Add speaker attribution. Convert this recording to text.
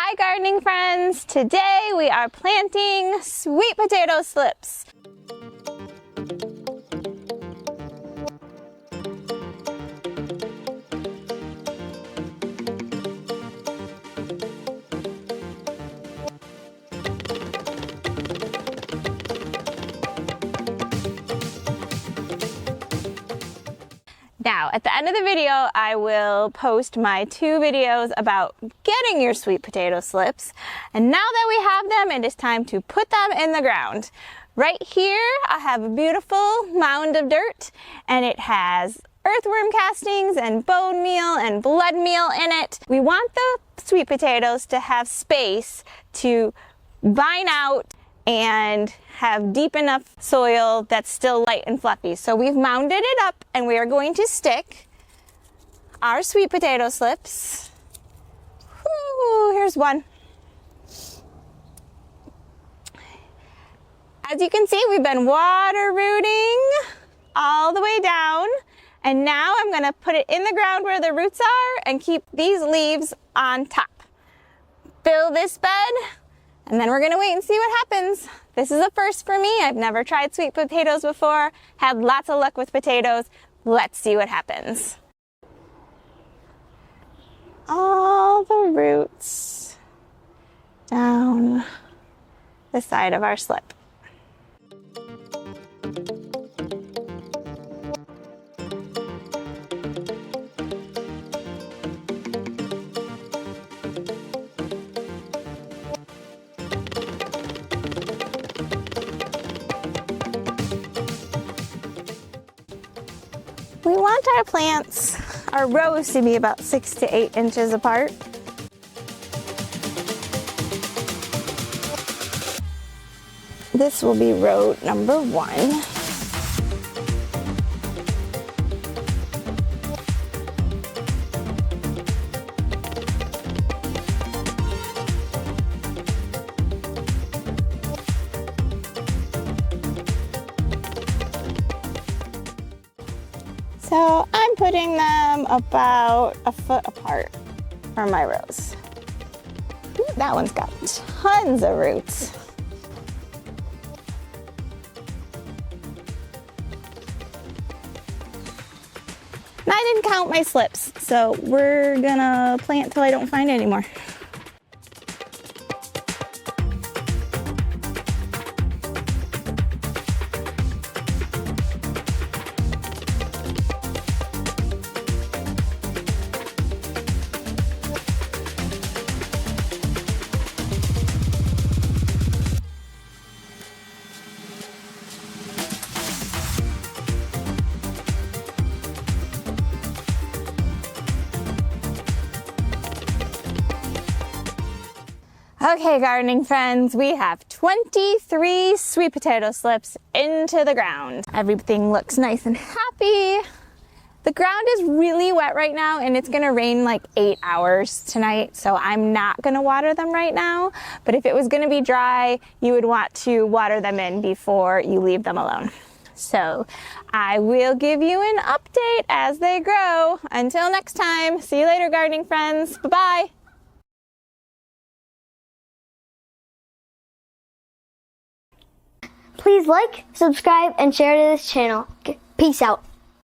Speaker 1: Hi gardening friends! Today we are planting sweet potato slips. Now, at the end of the video, I will post my 2 videos about getting your sweet potato slips. And now that we have them, it is time to put them in the ground. Right here, I have a beautiful mound of dirt, and it has earthworm castings and bone meal and blood meal in it. We want the sweet potatoes to have space to vine out and have deep enough soil that's still light and fluffy. So we've mounded it up and we are going to stick our sweet potato slips. Woo, here's one. As you can see, we've been water rooting all the way down, and now I'm gonna put it in the ground where the roots are and keep these leaves on top. Fill this bed, and then we're gonna wait and see what happens. This is a first for me. I've never tried sweet potatoes before. Had lots of luck with potatoes. Let's see what happens. All the roots down the side of our slip. We want our plants, our rows, to be about 6 to 8 inches apart. This will be row number 1. So I'm putting them about a foot apart from my rows. Ooh, that one's got tons of roots. And I didn't count my slips, so we're gonna plant till I don't find any more. Okay, gardening friends, we have 23 sweet potato slips into the ground. Everything looks nice and happy. The ground is really wet right now, and it's gonna rain like 8 hours tonight, so I'm not gonna water them right now. But if it was gonna be dry, you would want to water them in before you leave them alone. So I will give you an update as they grow. Until next time, see you later, gardening friends. Bye-bye.
Speaker 2: Please like, subscribe, and share to this channel. Peace out.